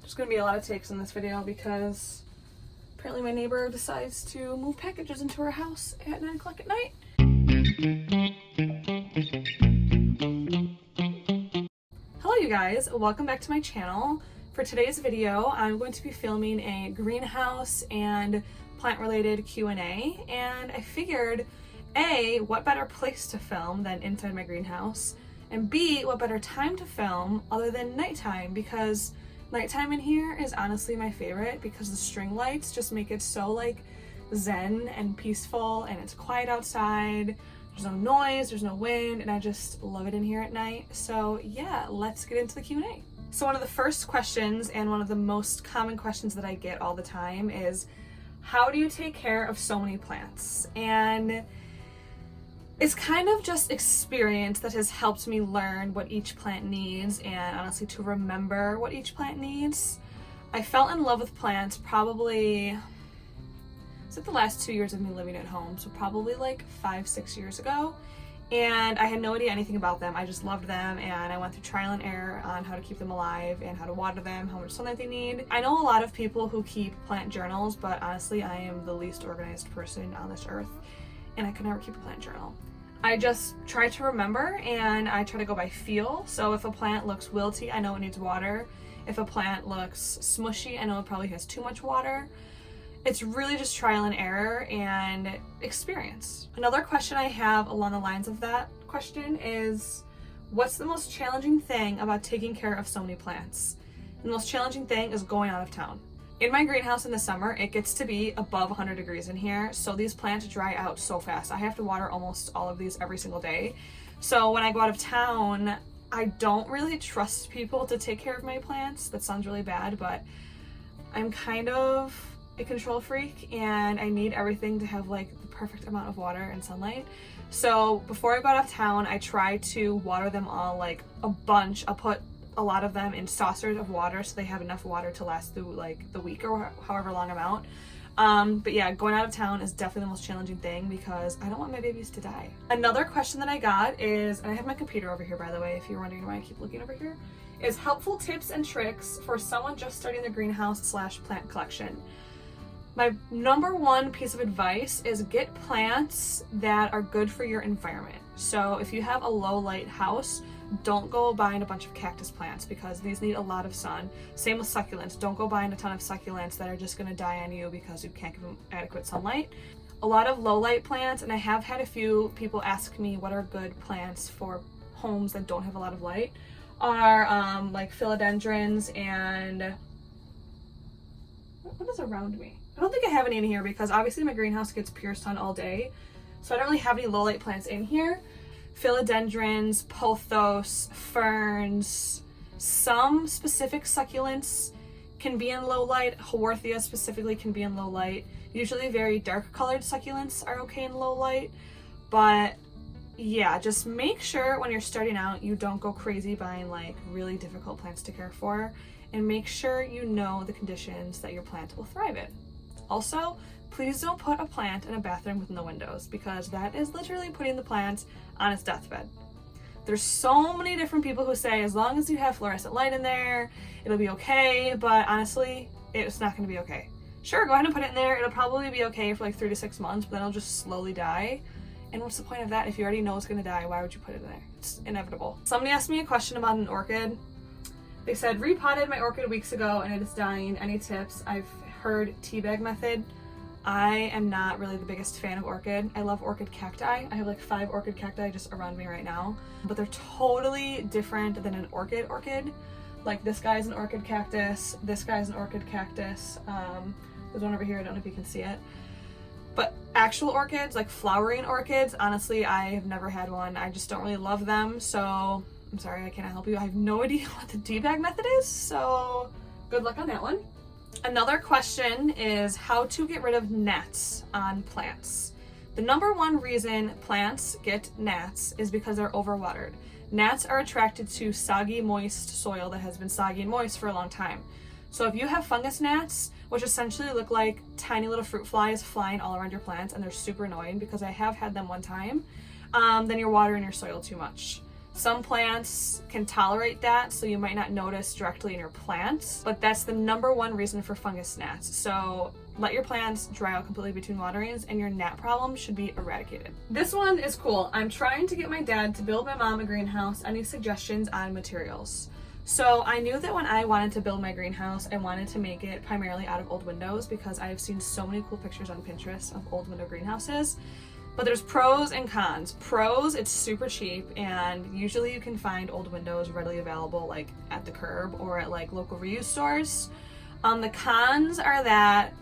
There's gonna be a lot of takes in this video because apparently my neighbor decides to move packages into her house at 9 o'clock at night. Hello you guys, welcome back to my channel. For today's video, I'm going to be filming a greenhouse and plant-related Q&A, and I figured, A, what better place to film than inside my greenhouse, and B, what better time to film other than nighttime, because nighttime in here is honestly my favorite because the string lights just make it so like zen and peaceful, and it's quiet outside. There's no noise, there's no wind, and I just love it in here at night. So yeah, let's get into the Q&A. So one of the first questions and one of the most common questions that I get all the time is, how do you take care of so many plants? And it's kind of just experience that has helped me learn what each plant needs and honestly to remember what each plant needs. I fell in love with plants probably, it's like the last 2 years of me living at home, so probably like 5-6 years ago. And I had no idea anything about them. I just loved them, and I went through trial and error on how to keep them alive and how to water them, how much sunlight they need. I know a lot of people who keep plant journals, but honestly, I am the least organized person on this earth, and I could never keep a plant journal. I just try to remember, and I try to go by feel. So if a plant looks wilty, I know it needs water. If a plant looks smushy, I know it probably has too much water. It's really just trial and error and experience. Another question I have along the lines of that question is, what's the most challenging thing about taking care of so many plants? The most challenging thing is going out of town. In my greenhouse in the summer, it gets to be above 100 degrees in here, so these plants dry out so fast. I have to water almost all of these every single day. So when I go out of town, I don't really trust people to take care of my plants. That sounds really bad, but I'm kind of a control freak, and I need everything to have like the perfect amount of water and sunlight. So before I go out of town, I try to water them all like a bunch. I'll put a lot of them in saucers of water so they have enough water to last through like the week or however long I'm out. But yeah, going out of town is definitely the most challenging thing because I don't want my babies to die. Another question that I got is, and I have my computer over here by the way, if you're wondering why I keep looking over here, is helpful tips and tricks for someone just starting their greenhouse/plant collection. My number one piece of advice is get plants that are good for your environment. So if you have a low light house, don't go buying a bunch of cactus plants because these need a lot of sun. Same with succulents. Don't go buying a ton of succulents that are just going to die on you because you can't give them adequate sunlight. A lot of low light plants, and I have had a few people ask me what are good plants for homes that don't have a lot of light, are like philodendrons and what is around me? I don't think I have any in here because obviously my greenhouse gets pure sun all day, so I don't really have any low light plants in here. Philodendrons, pothos, ferns, some specific succulents can be in low light. Haworthia specifically can be in low light. Usually very dark colored succulents are okay in low light, but yeah, just make sure when you're starting out you don't go crazy buying like really difficult plants to care for, and make sure you know the conditions that your plant will thrive in. Also, please don't put a plant in a bathroom with no windows because that is literally putting the plant on its deathbed. There's so many different people who say as long as you have fluorescent light in there, it'll be okay, but honestly, it's not going to be okay. Sure, go ahead and put it in there. It'll probably be okay for like 3 to 6 months, but then it'll just slowly die. And what's the point of that? If you already know it's going to die, why would you put it in there? It's inevitable. Somebody asked me a question about an orchid. They said, repotted my orchid weeks ago and it is dying. Any tips? I've heard teabag method. I am not really the biggest fan of orchid. I love orchid cacti. I have like 5 orchid cacti just around me right now, but they're totally different than an orchid. Like this guy's an orchid cactus, this guy's an orchid cactus. There's one over here, I don't know if you can see it. But actual orchids, like flowering orchids, honestly, I have never had one. I just don't really love them, so I'm sorry, I cannot help you. I have no idea what the teabag method is, so good luck on that one. Another question is how to get rid of gnats on plants. The number one reason plants get gnats is because they're overwatered. Gnats are attracted to soggy, moist soil that has been soggy and moist for a long time. So if you have fungus gnats, which essentially look like tiny little fruit flies flying all around your plants, and they're super annoying because I have had them one time, then you're watering your soil too much. Some plants can tolerate that, so you might not notice directly in your plants, but that's the number one reason for fungus gnats. So let your plants dry out completely between waterings and your gnat problem should be eradicated. This one is cool. I'm trying to get my dad to build my mom a greenhouse. Any suggestions on materials? So I knew that when I wanted to build my greenhouse, I wanted to make it primarily out of old windows because I have seen so many cool pictures on Pinterest of old window greenhouses. But there's pros and cons. Pros, it's super cheap, and usually you can find old windows readily available like at the curb or at like local reuse stores. The cons are that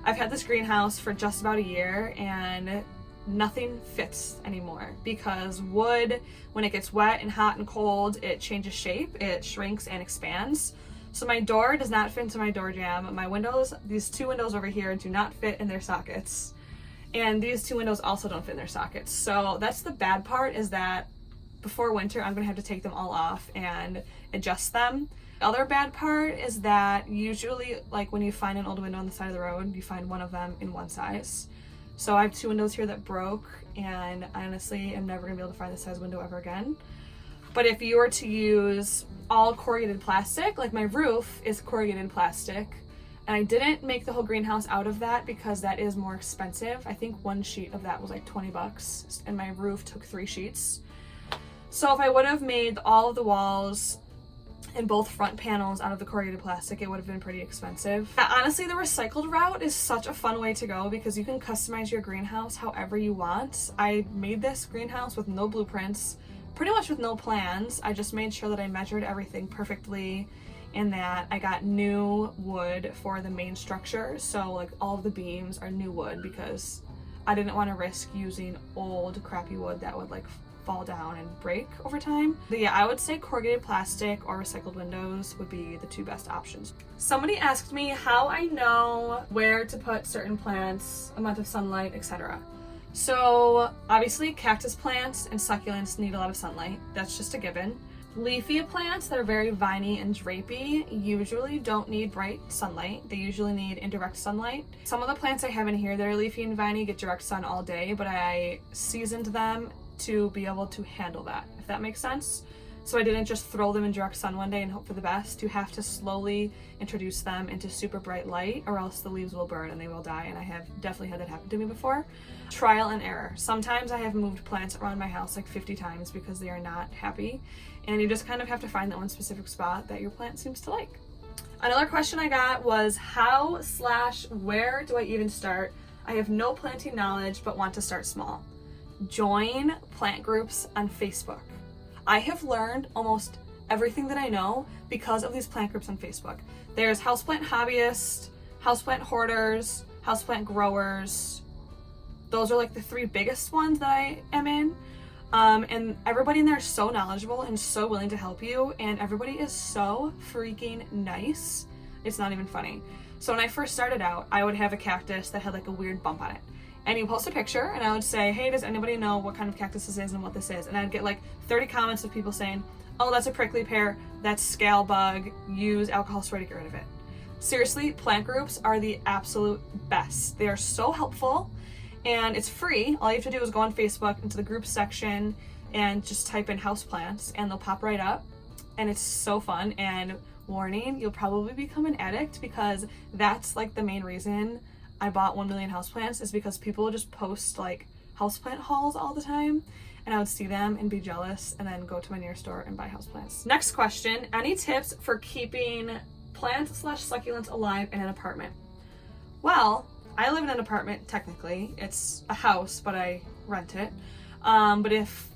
I've had this greenhouse for just about a year and nothing fits anymore because wood, when it gets wet and hot and cold, it changes shape, it shrinks and expands. So my door does not fit into my door jamb. My windows, these two windows over here, do not fit in their sockets. And these two windows also don't fit in their sockets. So that's the bad part, is that before winter, I'm gonna have to take them all off and adjust them. The other bad part is that usually, like when you find an old window on the side of the road, you find one of them in one size. So I have two windows here that broke, and I honestly am never gonna be able to find this size window ever again. But if you were to use all corrugated plastic, like my roof is corrugated plastic, and I didn't make the whole greenhouse out of that because that is more expensive. I think one sheet of that was like 20 bucks, and my roof took 3 sheets. So if I would have made all of the walls and both front panels out of the corrugated plastic, it would have been pretty expensive. Honestly, the recycled route is such a fun way to go because you can customize your greenhouse however you want. I made this greenhouse with no blueprints, pretty much with no plans. I just made sure that I measured everything perfectly and that I got new wood for the main structure. So like all of the beams are new wood because I didn't want to risk using old crappy wood that would like fall down and break over time. But yeah, I would say corrugated plastic or recycled windows would be the 2 best options. Somebody asked me how I know where to put certain plants, amount of sunlight, etc. So obviously cactus plants and succulents need a lot of sunlight. That's just a given. Leafy plants that are very viney and drapey usually don't need bright sunlight. They usually need indirect sunlight. Some of the plants I have in here that are leafy and viney get direct sun all day, but I seasoned them to be able to handle that, if that makes sense. So I didn't just throw them in direct sun one day and hope for the best. You have to slowly introduce them into super bright light or else the leaves will burn and they will die, and I have definitely had that happen to me before. Trial and error. Sometimes I have moved plants around my house like 50 times because they are not happy, and you just kind of have to find that one specific spot that your plant seems to like. Another question I got was how/where do I even start? I have no planting knowledge but want to start small. Join plant groups on Facebook. I have learned almost everything that I know because of these plant groups on Facebook. There's houseplant hobbyists, houseplant hoarders, houseplant growers. Those are like the 3 biggest ones that I am in. And everybody in there is so knowledgeable and so willing to help you, and everybody is so freaking nice. It's not even funny. So when I first started out, I would have a cactus that had like a weird bump on it. And you post a picture and I would say, hey, does anybody know what kind of cactus this is and what this is? And I'd get like 30 comments of people saying, oh, that's a prickly pear, that's scale bug, use alcohol spray to get rid of it. Seriously, plant groups are the absolute best. They are so helpful and it's free. All you have to do is go on Facebook into the groups section and just type in houseplants and they'll pop right up, and it's so fun. And warning, you'll probably become an addict because that's like the main reason I bought 1 million houseplants, is because people would just post like houseplant hauls all the time, and I would see them and be jealous and then go to my nearest store and buy houseplants. Next question, any tips for keeping plants/succulents alive in an apartment? Well, I live in an apartment technically. It's a house, but I rent it. But if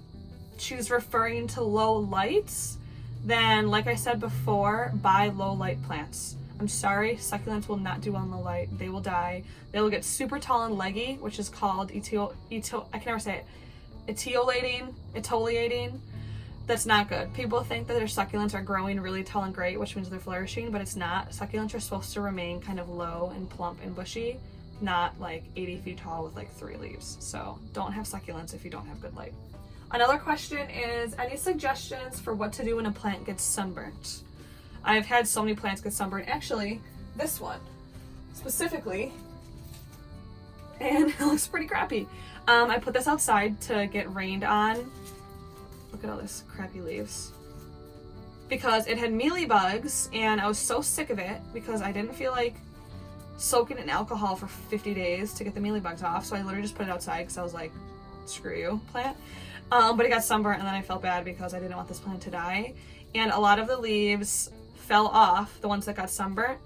she's referring to low lights, then like I said before, buy low light plants. I'm sorry, succulents will not do well in the light. They will die. They will get super tall and leggy, which is called I can never say it. Etiolating. That's not good. People think that their succulents are growing really tall and great, which means they're flourishing, but it's not. Succulents are supposed to remain kind of low and plump and bushy, not like 80 feet tall with like 3 leaves. So don't have succulents if you don't have good light. Another question is, any suggestions for what to do when a plant gets sunburnt? I've had so many plants get sunburned. Actually, this one specifically, and it looks pretty crappy. I put this outside to get rained on. Look look at all this crappy leaves. Because it had mealybugs, and I was so sick of it because I didn't feel like soaking in alcohol for 50 days to get the mealybugs off, so I literally just put it outside because I was like, screw you, plant. But it got sunburnt, and then I felt bad because I didn't want this plant to die. And a lot of the leaves fell off, the ones that got sunburnt.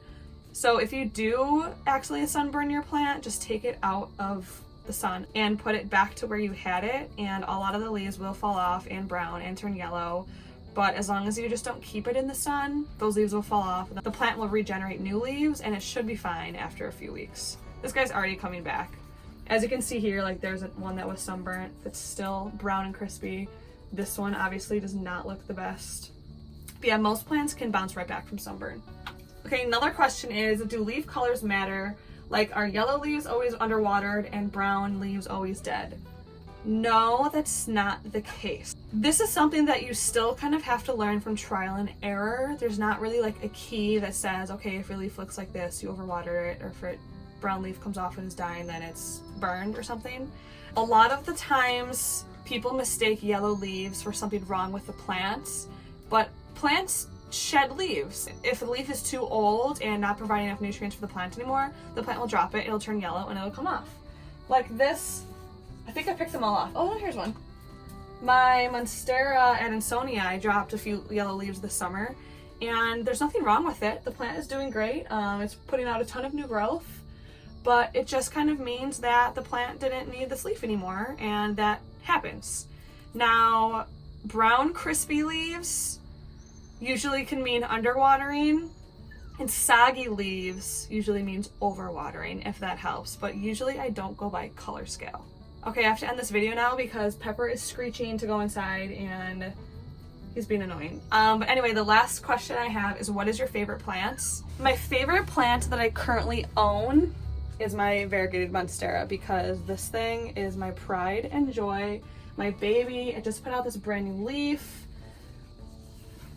So if you do accidentally sunburn your plant, just take it out of the sun and put it back to where you had it, and a lot of the leaves will fall off and brown and turn yellow. But as long as you just don't keep it in the sun, those leaves will fall off. The plant will regenerate new leaves, and it should be fine after a few weeks. This guy's already coming back. As you can see here, like there's one that was sunburnt that's still brown and crispy. This one obviously does not look the best. But yeah, most plants can bounce right back from sunburn. Okay, another question is, do leaf colors matter? Like, are yellow leaves always underwatered and brown leaves always dead? No, that's not the case. This is something that you still kind of have to learn from trial and error. There's not really like a key that says, okay, if your leaf looks like this, you overwater it, or if a brown leaf comes off and is dying, then it's burned or something. A lot of the times, people mistake yellow leaves for something wrong with the plants, but plants shed leaves. If the leaf is too old and not providing enough nutrients for the plant anymore, the plant will drop it, it'll turn yellow, and it'll come off. Like this, I think I picked them all off. Oh, here's one. My Monstera adansonii dropped a few yellow leaves this summer, and there's nothing wrong with it. The plant is doing great. It's putting out a ton of new growth, but it just kind of means that the plant didn't need this leaf anymore, and that happens. Now, brown crispy leaves usually can mean underwatering, and soggy leaves usually means overwatering, if that helps, but usually I don't go by color scale. Okay, I have to end this video now because Pepper is screeching to go inside and he's being annoying. But anyway, the last question I have is, what is your favorite plants? My favorite plant that I currently own is my variegated Monstera, because this thing is my pride and joy, my baby. It just put out this brand new leaf.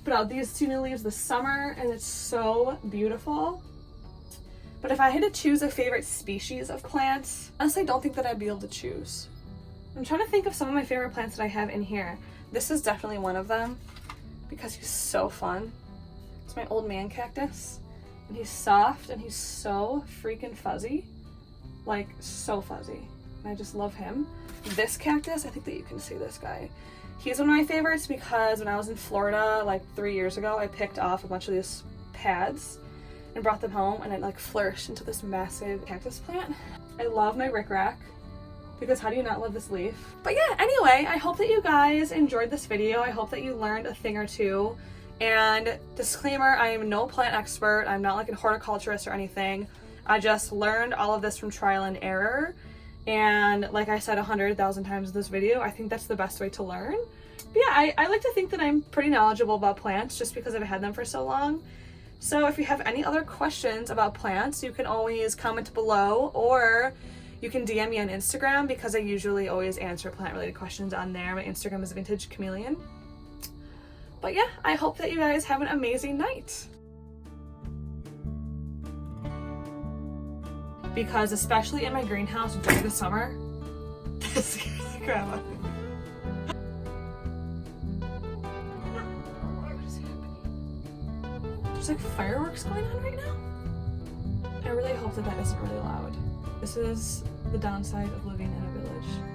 Put out these two new leaves this summer, and it's so beautiful. But if I had to choose a favorite species of plants, honestly, I don't think that I'd be able to choose. I'm trying to think of some of my favorite plants that I have in here. This is definitely one of them because he's so fun. It's my old man cactus, and he's soft and he's so freaking fuzzy, like so fuzzy. And I just love him. This cactus, I think that you can see this guy. He's one of my favorites because when I was in Florida like 3 years ago, I picked off a bunch of these pads and brought them home, and it like flourished into this massive cactus plant. I love my rickrack because how do you not love this leaf? But yeah, anyway, I hope that you guys enjoyed this video. I hope that you learned a thing or two. And disclaimer, I am no plant expert. I'm not like a horticulturist or anything. I just learned all of this from trial and error. And like I said 100,000 times in this video, I think that's the best way to learn. But yeah, I like to think that I'm pretty knowledgeable about plants just because I've had them for so long. So if you have any other questions about plants, you can always comment below, or you can DM me on Instagram because I usually always answer plant-related questions on there. My Instagram is Vintage Chameleon. But yeah, I hope that you guys have an amazing night. Because especially in my greenhouse during the summer, this scares the crap out of me. There's like fireworks going on right now. I really hope that that isn't really loud. This is the downside of living in a village.